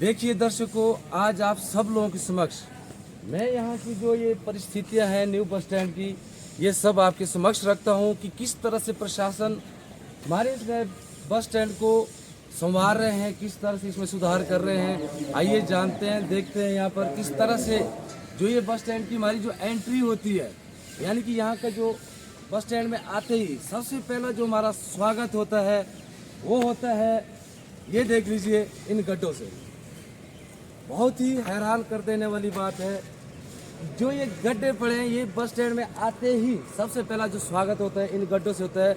देखिए दर्शकों, आज आप सब लोगों के समक्ष मैं यहाँ की जो ये परिस्थितियाँ हैं न्यू बस स्टैंड की, ये सब आपके समक्ष रखता हूँ कि किस तरह से प्रशासन हमारे इस नए बस स्टैंड को संवार रहे हैं, किस तरह से इसमें सुधार कर रहे हैं। आइए जानते हैं, देखते हैं यहाँ पर किस तरह से जो ये बस स्टैंड की हमारी जो एंट्री होती है, यानी कि यहाँ का जो बस स्टैंड में आते ही सबसे पहला जो हमारा स्वागत होता है वो होता है, ये देख लीजिए इन गड्ढों से। बहुत ही हैरान कर देने वाली बात है, जो ये गड्ढे पड़े हैं, ये बस स्टैंड में आते ही सबसे पहला जो स्वागत होता है इन गड्ढों से होता है।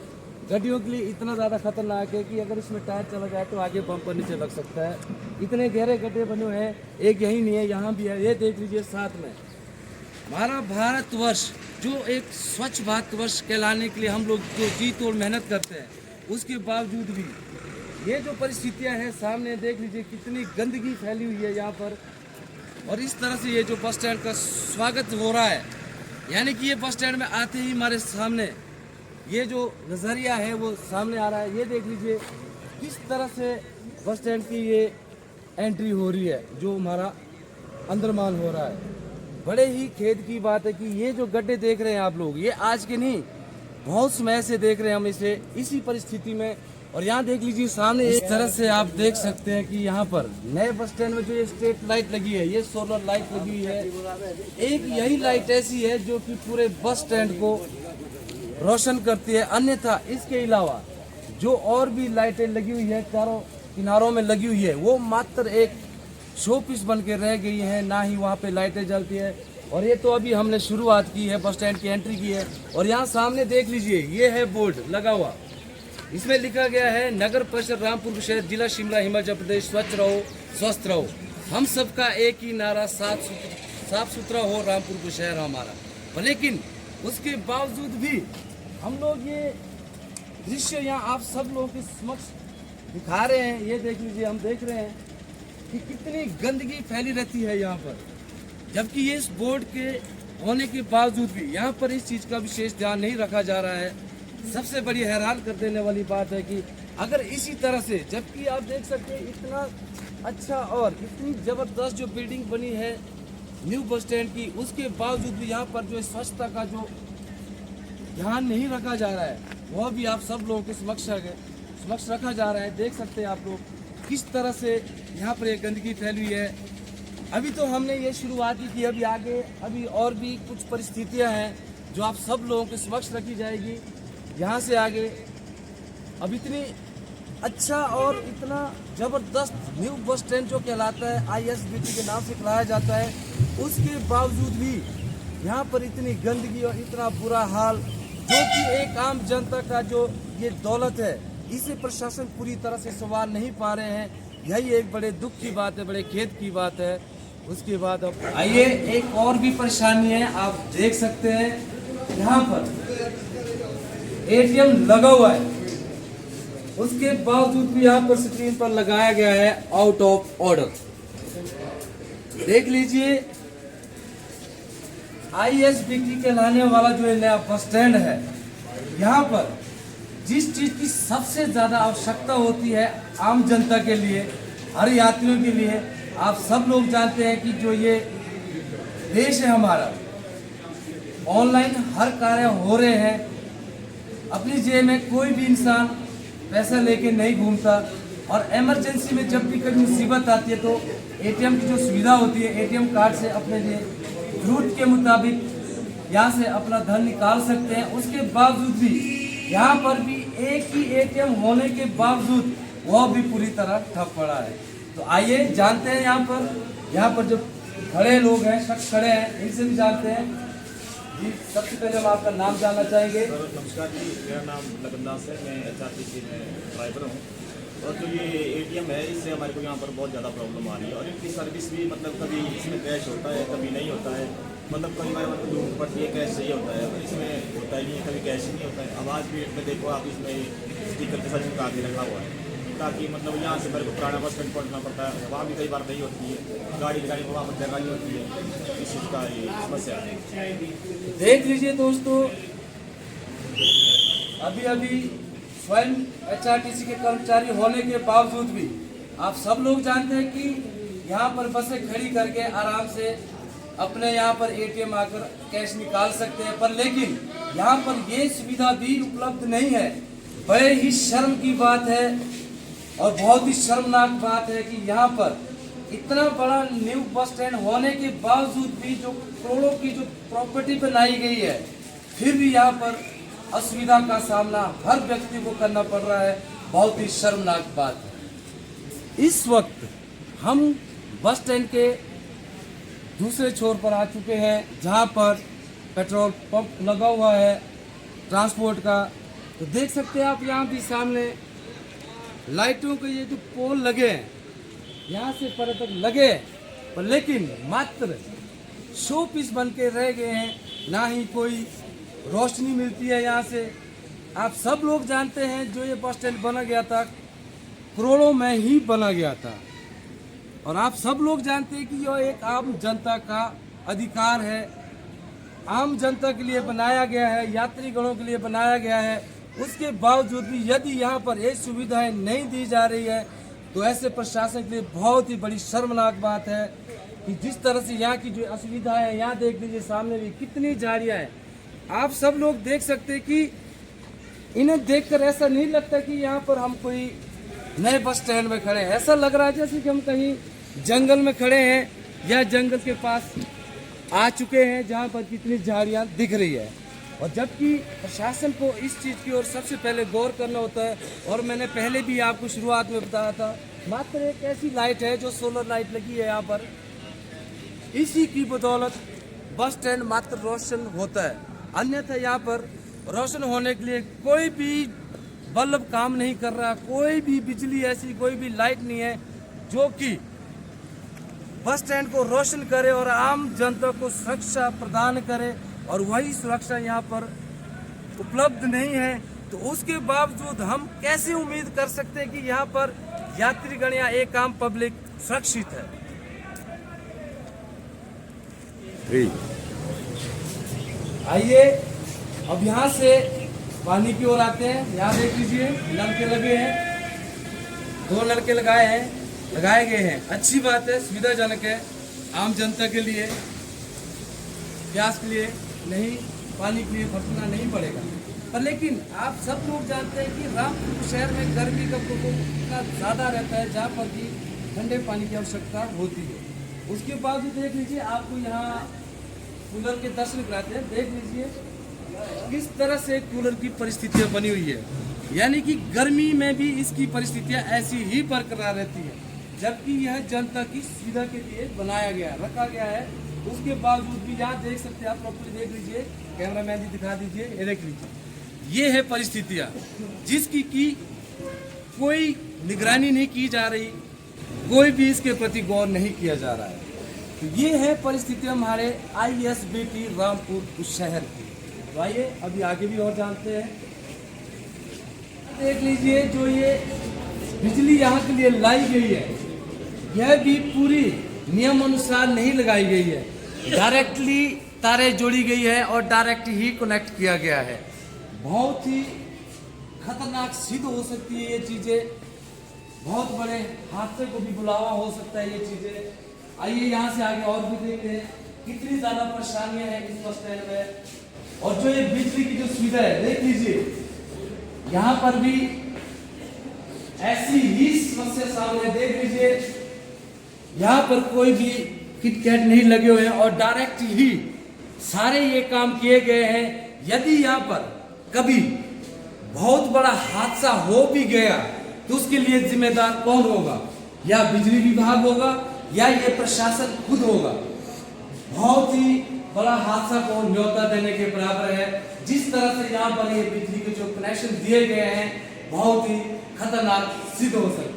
गड्डियों के लिए इतना ज़्यादा खतरनाक है कि अगर इसमें टायर चला जाए तो आगे बम्पर नीचे लग सकता है। इतने गहरे गड्ढे बने हुए हैं, एक यही नहीं है, यहाँ भी है। ये देख लीजिए साथ में हमारा भारतवर्ष जो एक स्वच्छ भारतवर्ष कहलाने के लिए हम लोग जो जी तोड़ मेहनत करते हैं, उसके बावजूद भी ये जो परिस्थितियां हैं सामने देख लीजिए, कितनी गंदगी फैली हुई है यहाँ पर। और इस तरह से ये जो बस स्टैंड का स्वागत हो रहा है, यानी कि ये बस स्टैंड में आते ही हमारे सामने ये जो नज़रिया है वो सामने आ रहा है। ये देख लीजिए किस तरह से बस स्टैंड की ये एंट्री हो रही है, जो हमारा अंदरमान हो रहा है। बड़े ही खेद की बात है कि ये जो गड्ढे देख रहे हैं आप लोग, ये आज के नहीं, बहुत समय से देख रहे हैं हम इसे इसी परिस्थिति में। और यहाँ देख लीजिए सामने इस तरह से आप देख सकते हैं कि यहाँ पर नए बस स्टैंड में जो ये स्ट्रीट लाइट लगी है, ये सोलर लाइट लगी हुई है। एक यही लाइट ऐसी है जो कि पूरे बस स्टैंड को रोशन करती है। अन्यथा इसके अलावा जो और भी लाइटें लगी हुई है चारों किनारों में लगी हुई है, वो मात्र एक शो पीस बन के रह गई है, ना ही वहाँ पे लाइटें जलती है। और ये तो अभी हमने शुरुआत की है, बस स्टैंड की एंट्री की है। और यहाँ सामने देख लीजिए, ये है बोर्ड लगा हुआ, इसमें लिखा गया है नगर परिषद रामपुर शहर, जिला शिमला, हिमाचल प्रदेश, स्वच्छ रहो स्वस्थ रहो। हम सबका एक ही नारा, साफ सुथरा हो रामपुर शहर हमारा। लेकिन उसके बावजूद भी हम लोग ये दृश्य यहाँ आप सब लोगों के समक्ष दिखा रहे हैं। ये देख लीजिए, हम देख रहे हैं कि कितनी गंदगी फैली रहती है यहाँ पर, जबकि ये इस बोर्ड के होने के बावजूद भी यहाँ पर इस चीज़ का विशेष ध्यान नहीं रखा जा रहा है। सबसे बड़ी हैरान कर देने वाली बात है कि अगर इसी तरह से, जबकि आप देख सकते हैं इतना अच्छा और इतनी ज़बरदस्त जो बिल्डिंग बनी है न्यू बस स्टैंड की, उसके बावजूद भी यहाँ पर जो स्वच्छता का जो ध्यान नहीं रखा जा रहा है, वह भी आप सब लोगों के समक्ष रखा जा रहा है। देख सकते हैं आप लोग किस तरह से यहाँ पर एक गंदगी फैली हुई है। अभी तो हमने ये शुरुआत ही की, अभी आगे अभी और भी कुछ परिस्थितियाँ हैं जो आप सब लोगों के समक्ष रखी जाएगी। यहाँ से आगे अब इतनी अच्छा और इतना ज़बरदस्त न्यू बस स्टैंड जो कहलाता है, ISBT के नाम से कहलाया जाता है, उसके बावजूद भी यहाँ पर इतनी गंदगी और इतना बुरा हाल, जो कि एक आम जनता का जो ये दौलत है, इसे प्रशासन पूरी तरह से संवार नहीं पा रहे हैं। यही एक बड़े दुख की बात है, बड़े खेद की बात है। उसके बाद अब आइए, एक और भी परेशानी है, आप देख सकते हैं यहाँ पर ATM लगा हुआ है, उसके बावजूद भी यहाँ पर स्क्रीन पर लगाया गया है आउट ऑफ ऑर्डर। देख लीजिए, ISBT कहलाने वाला जो नया बस स्टैंड है, यहाँ पर जिस चीज की सबसे ज्यादा आवश्यकता होती है आम जनता के लिए, हर यात्रियों के लिए, आप सब लोग जानते हैं कि जो ये देश है हमारा, ऑनलाइन हर कार्य हो रहे हैं। अपनी जेब में कोई भी इंसान पैसा लेके नहीं घूमता, और इमरजेंसी में जब भी कभी मुसीबत आती है तो ATM की जो सुविधा होती है, ATM कार्ड से अपने लिए जरूरत के मुताबिक यहाँ से अपना धन निकाल सकते हैं। उसके बावजूद भी यहाँ पर भी एक ही ATM होने के बावजूद वह भी पूरी तरह ठप पड़ा है। तो आइए जानते हैं, यहाँ पर जो खड़े लोग हैं, शख्स खड़े हैं, इनसे भी जानते हैं। जी, सबसे पहले हम आपका नाम जानना चाहेंगे। नमस्कार जी, मेरा नाम लगनदास है, मैं HRTC में ड्राइवर हूँ। और जो ये ATM है, इससे हमारे को यहाँ पर बहुत ज़्यादा प्रॉब्लम आ रही है। और इनकी सर्विस भी मतलब कभी इसमें कैश होता है, कभी नहीं होता है। मतलब कई बार मतलब ढूंढ पड़ती है कैश चाहिए होता है, पर इसमें होता ही नहीं है, कभी कैश ही नहीं होता है। आवाज़ भी में देखो आप, इसमें स्पीकर के साथ चिपका के रखा हुआ है, ताकि मतलब यहाँ से मेरे को पुराना बस स्टैंड पहुँचना पड़ता है, वहाँ भी कई बार नहीं होती है, गाड़ी लगाने को वहाँ पर जगह नहीं होती है। इस चीज़ का ये समस्या है। देख लीजिए दोस्तों, अभी स्वयं HRTC के कर्मचारी होने के बावजूद भी आप सब लोग जानते हैं कि यहाँ पर बसें खड़ी करके आराम से अपने यहाँ पर एटीएम आकर कैश निकाल सकते हैं, पर लेकिन यहाँ पर ये सुविधा भी उपलब्ध नहीं है। बड़े ही शर्म की बात है और बहुत ही शर्मनाक बात है कि यहाँ पर इतना बड़ा न्यू बस स्टैंड होने के बावजूद भी जो करोड़ों की जो प्रॉपर्टी बनाई गई है, फिर भी यहाँ पर असुविधा का सामना हर व्यक्ति को करना पड़ रहा है। बहुत ही शर्मनाक बात है। इस वक्त हम बस स्टैंड के दूसरे छोर पर आ चुके हैं, जहाँ पर पेट्रोल पंप लगा हुआ है ट्रांसपोर्ट का। तो देख सकते हैं आप यहाँ भी सामने लाइटों के ये जो पोल लगे हैं, यहाँ से पर्यटक लगे, पर लेकिन मात्र शो पीस बन के रह गए हैं, ना ही कोई रोशनी मिलती है यहाँ से। आप सब लोग जानते हैं जो ये बस स्टैंड बना गया था करोड़ों में ही बना गया था, और आप सब लोग जानते हैं कि यह एक आम जनता का अधिकार है, आम जनता के लिए बनाया गया है, यात्रीगणों के लिए बनाया गया है। उसके बावजूद भी यदि यहाँ पर ये सुविधाएं नहीं दी जा रही है तो ऐसे प्रशासन के लिए बहुत ही बड़ी शर्मनाक बात है कि जिस तरह से यहाँ की जो असुविधा है, यहाँ देख लीजिए सामने भी कितनी झाड़ियाँ हैं। आप सब लोग देख सकते हैं कि इन्हें देखकर ऐसा नहीं लगता कि यहाँ पर हम कोई नए बस स्टैंड में खड़े हैं। ऐसा लग रहा है जैसे कि हम कहीं जंगल में खड़े हैं या जंगल के पास आ चुके हैं, जहाँ पर कितनी झाड़ियाँ दिख रही है। और जबकि प्रशासन को इस चीज़ की ओर सबसे पहले गौर करना होता है। और मैंने पहले भी आपको शुरुआत में बताया था, मात्र एक ऐसी लाइट है जो सोलर लाइट लगी है यहाँ पर, इसी की बदौलत बस स्टैंड मात्र रोशन होता है। अन्यथा यहाँ पर रोशन होने के लिए कोई भी बल्ब काम नहीं कर रहा, कोई भी बिजली ऐसी कोई भी लाइट नहीं है जो कि बस स्टैंड को रोशन करे और आम जनता को सुरक्षा प्रदान करे, और वही सुरक्षा यहाँ पर उपलब्ध नहीं है। तो उसके बावजूद हम कैसे उम्मीद कर सकते हैं कि यहाँ पर यात्रीगण या एक आम पब्लिक सुरक्षित है। आइए अब यहाँ से पानी की ओर आते हैं। यहाँ देख लीजिए नलके लगे हैं, 2 नलके लगाए गए हैं। अच्छी बात है, सुविधाजनक है आम जनता के लिए। प्यास के लिए नहीं, पानी के लिए फंसना नहीं पड़ेगा। पर लेकिन आप सब लोग जानते हैं कि रामपुर शहर में गर्मी का प्रकोप इतना ज़्यादा रहता है, जहाँ पर कि ठंडे पानी की आवश्यकता होती है। उसके बाद भी देख लीजिए, आपको यहाँ कूलर के दर्शन कराते हैं। देख लीजिए किस तरह से कूलर की परिस्थितियाँ बनी हुई है, यानी कि गर्मी में भी इसकी परिस्थितियाँ ऐसी ही बरकरार रहती है, जबकि यह जनता की सुविधा के लिए बनाया गया है, रखा गया है। उसके बावजूद भी यहाँ देख सकते हैं आप, प्रॉपर्ली देख लीजिए, कैमरामैन जी दिखा दीजिए, ये देख लीजिए, ये है परिस्थितियाँ जिसकी की कोई निगरानी नहीं की जा रही, कोई भी इसके प्रति गौर नहीं किया जा रहा है। तो ये है परिस्थितियाँ हमारे ISBT रामपुर शहर की। तो आइए अभी आगे भी और जानते हैं। देख लीजिए जो ये बिजली यहाँ के लिए लाई गई है, यह भी पूरी नियम अनुसार नहीं लगाई गई है। डायरेक्टली तारें जोड़ी गई है और डायरेक्ट ही कनेक्ट किया गया है। बहुत ही खतरनाक सिद्ध हो सकती है ये चीज़ें, बहुत बड़े हादसे को भी बुलावा हो सकता है ये चीज़ें। आइए यहाँ से आगे और भी देखते हैं कितनी ज़्यादा परेशानियाँ हैं इस बस स्टैंड में। और जो ये बिजली की जो सुविधा है, देख लीजिए यहाँ पर भी ऐसी ही समस्या सामने। देख लीजिए यहाँ पर कोई भी किटकैट नहीं लगे हुए हैं और डायरेक्ट ही सारे ये काम किए गए हैं। यदि यहाँ पर कभी बहुत बड़ा हादसा हो भी गया तो उसके लिए जिम्मेदार कौन होगा? या बिजली विभाग होगा या ये प्रशासन खुद होगा। बहुत ही बड़ा हादसा को न्योता देने के बराबर है। जिस तरह से यहाँ पर ये बिजली के जो कनेक्शन दिए गए हैं, बहुत ही खतरनाक सिद्ध हो सकते हैं।